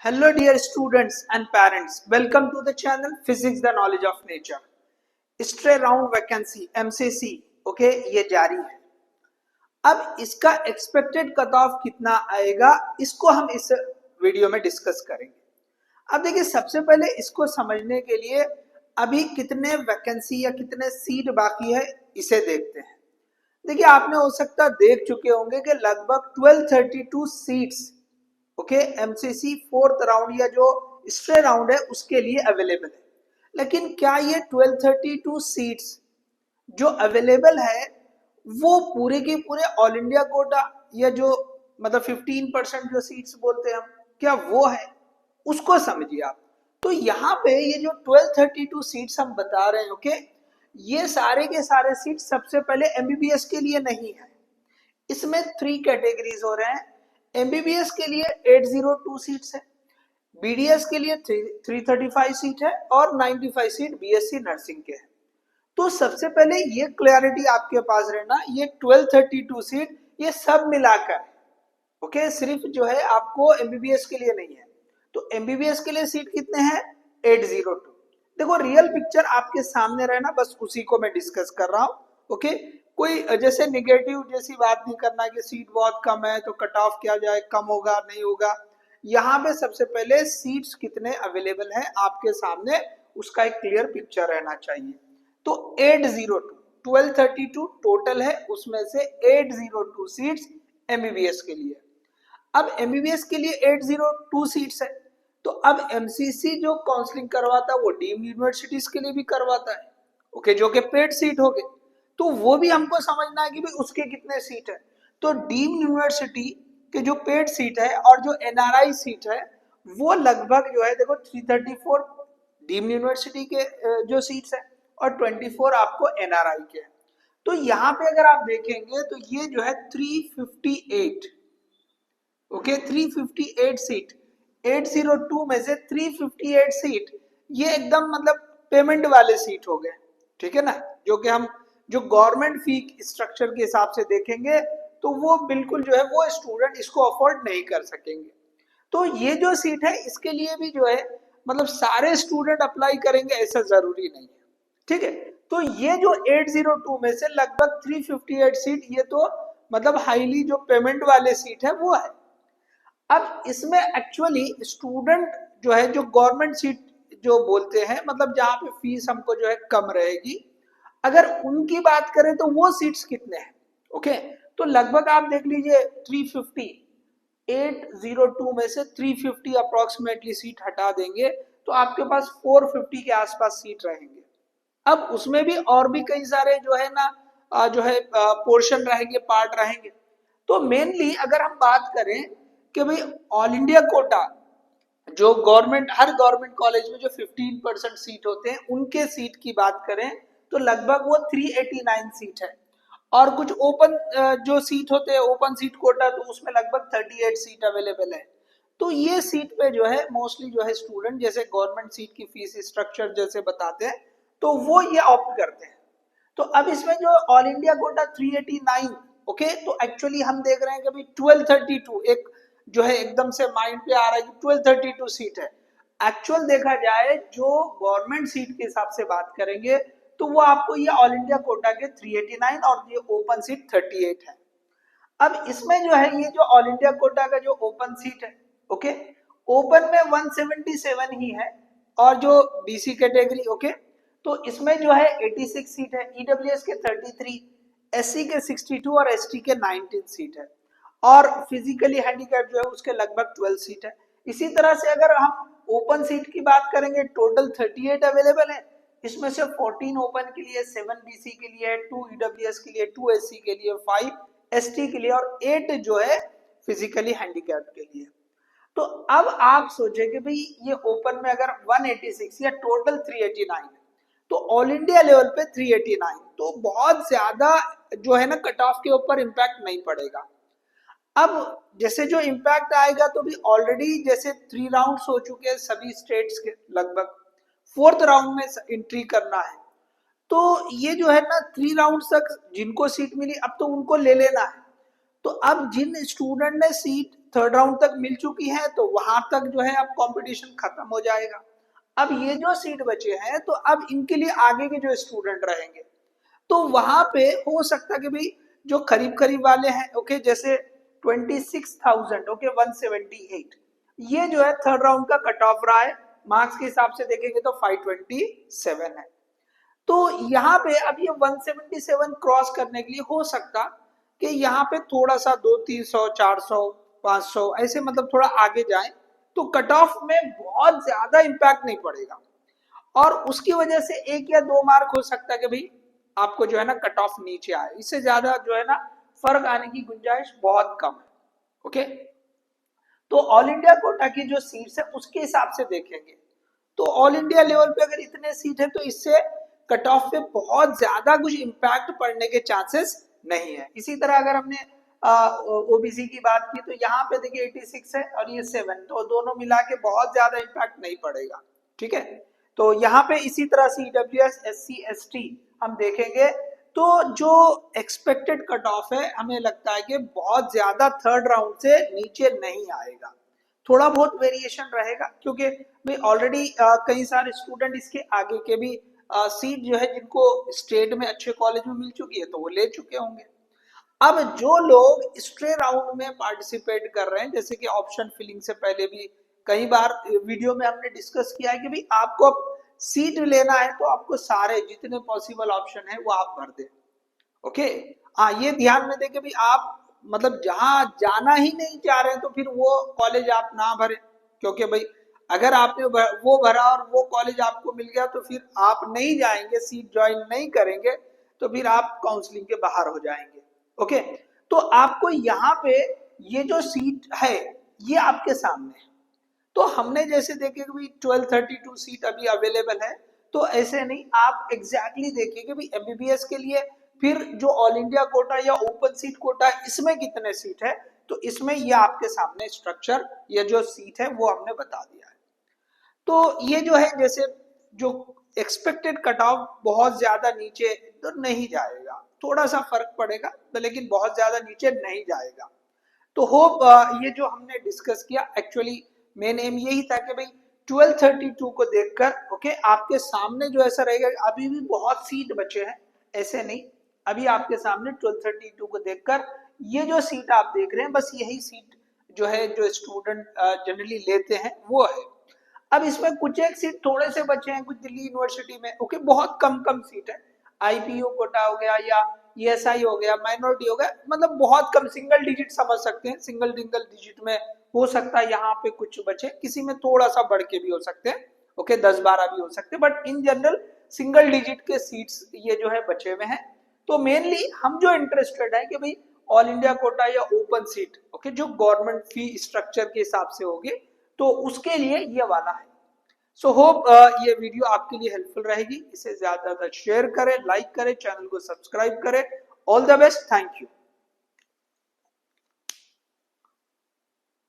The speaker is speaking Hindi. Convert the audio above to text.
Hello dear students and parents, welcome to the channel Physics the Knowledge of Nature. Stray round vacancy MCC okay ये जारी है। अब इसका एक्सपेक्टेड कट ऑफ कितना आएगा इसको हम इस वीडियो में डिस्कस करेंगे। अब देखिए सबसे पहले इसको समझने के लिए अभी कितने वैकेंसी या कितने सीट बाकी है इसे देखते हैं। देखिए आपने हो सकता देख चुके होंगे कि लगभग 1232 seats okay MCC fourth round या जो स्ट्रे राउंड है उसके लिए अवेलेबल है। लेकिन क्या ये 1232 सीट्स जो अवेलेबल है वो पूरे के पूरे ऑल इंडिया कोटा या जो मतलब 15% जो सीट्स बोलते हैं हम, क्या वो है? उसको समझिए आप। तो यहाँ पे ये जो 1232 सीट्स हम बता रहे हैं ओके, ये सारे के सारे सीट सबसे पहले एमबीबीएस के लिए नहीं है। इसमें 3 कैटेगरीज हो रहे हैं। एमबीबीएस के लिए 802 सीट्स है, बीडीएस के लिए 335 सीट है और 95 सीट बीएससी नर्सिंग के है। तो सबसे पहले ये क्लैरिटी आपके पास रहना, ये 1232 सीट ये सब मिलाकर ओके, सिर्फ जो है आपको एमबीबीएस के लिए नहीं है। तो एमबीबीएस के लिए सीट कितने हैं? 802। देखो रियल पिक्चर आपके सामने रहना, बस उसी को मैं डिस्कस कर रहा हूं ओके। कोई जैसे निगेटिव जैसी बात नहीं करना कि सीट बहुत कम है तो कट ऑफ क्या जाए, कम होगा नहीं होगा। यहाँ पे सबसे पहले सीट्स कितने अवेलेबल है आपके सामने उसका एक क्लियर पिक्चर रहना चाहिए। तो 802 1232 टोटल है, उसमें से 802 सीट्स एमबीबीएस के लिए। अब एमबीबीएस के लिए 802 सीट्स है, तो अब एमसीसी जो काउंसलिंग करवाता है वो डीम्ड यूनिवर्सिटीज के लिए भी करवाता है ओके, जो कि पेड सीट हो गए। तो वो भी हमको समझना है कि भाई उसके कितने सीट है। तो डीम्ड यूनिवर्सिटी के जो पेड सीट है और जो एनआरआई सीट है वो लगभग जो है देखो 334 डीम्ड यूनिवर्सिटी के जो सीट्स है और 24 आपको एनआरआई के है। तो यहाँ पे अगर आप देखेंगे तो ये जो है 358 ओके 358 सीट 802 में से 358 सीट ये एकदम मतलब पेमेंट वाले सीट हो गए, ठीक है ना। जो कि हम जो गवर्नमेंट फी स्ट्रक्चर के हिसाब से देखेंगे तो वो बिल्कुल जो है वो स्टूडेंट इसको अफोर्ड नहीं कर सकेंगे। तो ये जो सीट है इसके लिए भी जो है मतलब सारे स्टूडेंट अप्लाई करेंगे ऐसा जरूरी नहीं है, ठीक है। तो ये जो 802 में से लगभग 358 सीट ये तो मतलब हाईली जो पेमेंट वाले सीट है वो है। अब इसमें एक्चुअली स्टूडेंट जो है जो गवर्नमेंट सीट जो बोलते हैं मतलब जहां पे फीस हमको जो है कम रहेगी, अगर उनकी बात करें तो वो सीट्स कितने हैं ओके। तो लगभग आप देख लीजिए 350 802 में से 350 अप्रोक्सीमेटली सीट हटा देंगे तो आपके पास 450 के आसपास सीट रहेंगे। अब उसमें भी और भी कई सारे जो है ना जो है पोर्शन रहेंगे, पार्ट रहेंगे। तो मेनली अगर हम बात करें कि भाई ऑल इंडिया कोटा जो गवर्नमेंट हर गवर्नमेंट कॉलेज में जो 15% सीट होते हैं उनके सीट की बात करें तो लगभग वो 389 सीट है। और कुछ ओपन जो सीट होते हैं ओपन सीट कोटा तो उसमें लगभग 38 सीट अवेलेबल है। तो ये सीट पे जो है मोस्टली जो है स्टूडेंट जैसे गवर्नमेंट सीट की फीस स्ट्रक्चर जैसे बताते हैं तो वो ये ऑप्ट करते हैं। तो अब इसमें जो ऑल इंडिया कोटा 389 ओके, तो एक्चुअली हम देख रहे हैं कि भाई 1232 एक जो है एकदम से माइंड पे आ रहा है कि 1232 सीट है। एक्चुअल देखा जाए जो गवर्नमेंट सीट के हिसाब से बात करेंगे तो वो आपको ये ऑल इंडिया कोटा के 389 और ये ओपन सीट 38 है। अब इसमें जो है ये जो ऑल इंडिया कोटा का जो ओपन सीट है ओके, ओपन में 177 ही है और जो बीसी कैटेगरी ओके तो इसमें जो है 86 सीट है, ईडब्ल्यूएस के 33, एससी के 62 और एसटी के 19 सीट है और फिजिकली हैंडीकैप जो है उसके लगभग 12 सीट है। इसी तरह से अगर हम ओपन सीट की बात करेंगे टोटल 38 अवेलेबल है, इसमें से 14 ओपन के लिए, 7 बीसी के लिए, 2 ईडब्ल्यूएस के लिए, 2 एससी के लिए, 5 एसटी के लिए और 8 जो है फिजिकली हैंडीकैप के लिए। तो अब आप सोचे कि भाई ये ओपन में अगर 186 या टोटल 389 तो ऑल इंडिया लेवल पे 389 तो बहुत ज्यादा जो है ना कट ऑफ के ऊपर इम्पैक्ट नहीं पड़ेगा। अब जैसे जो इम्पैक्ट आएगा तो भी ऑलरेडी जैसे 3 राउंड्स हो चुके हैं सभी स्टेट्स के, लगभग 4th राउंड में एंट्री करना है। तो ये जो है ना 3 राउंड तक जिनको सीट मिली अब तो उनको ले लेना है। तो अब जिन स्टूडेंट ने सीट थर्ड राउंड तक मिल चुकी है तो वहां तक जो है अब कंपटीशन खत्म हो जाएगा। अब ये जो सीट बचे हैं तो अब इनके लिए आगे के जो स्टूडेंट रहेंगे तो वहां पे हो सकता है कि भाई जो करीब करीब वाले हैं ओके जैसे 26,000 ओके 178 ये जो है थर्ड राउंड का कट ऑफ रहा है। मार्क्स के हिसाब से देखेंगे तो 527 है। तो यहाँ पे अब ये 177 क्रॉस करने के लिए हो सकता कि यहाँ पे थोड़ा सा 200-300 400 500 ऐसे मतलब थोड़ा आगे जाए तो कट ऑफ में बहुत ज्यादा इंपैक्ट नहीं पड़ेगा और उसकी वजह से 1 या 2 मार्क हो सकता है कि भाई आपको जो है ना कट ऑफ नीचे आए। इससे ज्यादा जो है ना फर्क आने की गुंजाइश बहुत कम है। ओके तो ऑल इंडिया कोटा की जो सीट्स है उसके हिसाब से देखेंगे तो ऑल इंडिया लेवल पे अगर इतने सीट है तो इससे कट ऑफ पे बहुत ज्यादा कुछ इम्पैक्ट पड़ने के चांसेस नहीं है। इसी तरह अगर हमने ओबीसी की बात की तो यहाँ पे देखिए 86 है और ये 7 तो दोनों मिला के बहुत ज्यादा इम्पैक्ट नहीं पड़ेगा। ठीक है तो यहाँ पे इसी तरह CWS SC ST हम देखेंगे तो जो एक्सपेक्टेड कट ऑफ है हमें लगता है कि बहुत ज्यादा थर्ड राउंड से नीचे नहीं आएगा। थोड़ा बहुत वेरिएशन रहेगा क्योंकि भाई ऑलरेडी कई सारे स्टूडेंट इसके आगे के भी सीट जो है जिनको स्टेट में अच्छे कॉलेज में मिल चुकी है तो वो ले चुके होंगे। अब जो लोग स्ट्रे राउंड में पार्टिसिपेट कर रहे हैं जैसे कि ऑप्शन फिलिंग से पहले भी कई बार वीडियो में हमने डिस्कस किया है कि भाई आपको सीट लेना है तो आपको सारे जितने पॉसिबल ऑप्शन है वो आप भर दें। ओके हाँ ये ध्यान में दें कि भाई आप मतलब जहां जाना ही नहीं चाह रहे हैं तो फिर वो कॉलेज आप ना भरे क्योंकि भाई अगर आपने वो भरा और वो कॉलेज आपको मिल गया तो फिर आप नहीं जाएंगे सीट ज्वाइन नहीं करेंगे तो फिर आप काउंसलिंग के बाहर हो जाएंगे। ओके तो आपको यहाँ पे ये जो सीट है ये आपके सामने है तो हमने जैसे देखे कि भाई 1232 सीट अभी अवेलेबल है तो ऐसे नहीं आप एग्जैक्टली देखिए कि भाई MBBS के लिए फिर जो ऑल इंडिया कोटा या ओपन सीट कोटा इसमें कितने सीट है तो इसमें ये आपके सामने स्ट्रक्चर या जो सीट है वो हमने बता दिया है। तो ये जो है जैसे जो एक्सपेक्टेड कट ऑफ बहुत ज्यादा नीचे तो नहीं जाएगा थोड़ा सा फर्क पड़ेगा तो लेकिन बहुत ज्यादा नीचे नहीं जाएगा। तो होप ये जो हमने डिस्कस किया एक्चुअली मेन एम यही था कि भाई 1232 को देखकर ओके आपके सामने जो ऐसा रहेगा अभी भी बहुत सीट बचे हैं ऐसे नहीं अभी आपके सामने 1232 को देखकर ये जो सीट आप देख रहे हैं बस यही सीट जो है जो स्टूडेंट जनरली लेते हैं वो है। अब इसमें कुछ एक सीट थोड़े से बचे हैं कुछ दिल्ली यूनिवर्सिटी में ओके बहुत कम सीट है IPU कोटा हो गया या ESI हो गया माइनॉरिटी हो गया मतलब बहुत कम सिंगल डिजिट समझ सकते हैं सिंगल डिजिट में हो सकता है यहाँ पे कुछ बचे किसी में थोड़ा सा बढ़ के भी हो सकते हैं ओके 10-12 भी हो सकते हैं but in general single digit के सीट्स ये जो है बचे हुए हैं। तो मेनली हम जो इंटरेस्टेड है कि भाई ऑल इंडिया कोटा या ओपन सीट ओके जो गवर्नमेंट फी स्ट्रक्चर के हिसाब से होगी तो उसके लिए ये वाला है। सो होप ये वीडियो आपके लिए हेल्पफुल रहेगी। इसे ज्यादा शेयर करें लाइक करें चैनल को सब्सक्राइब करें। All the best thank you.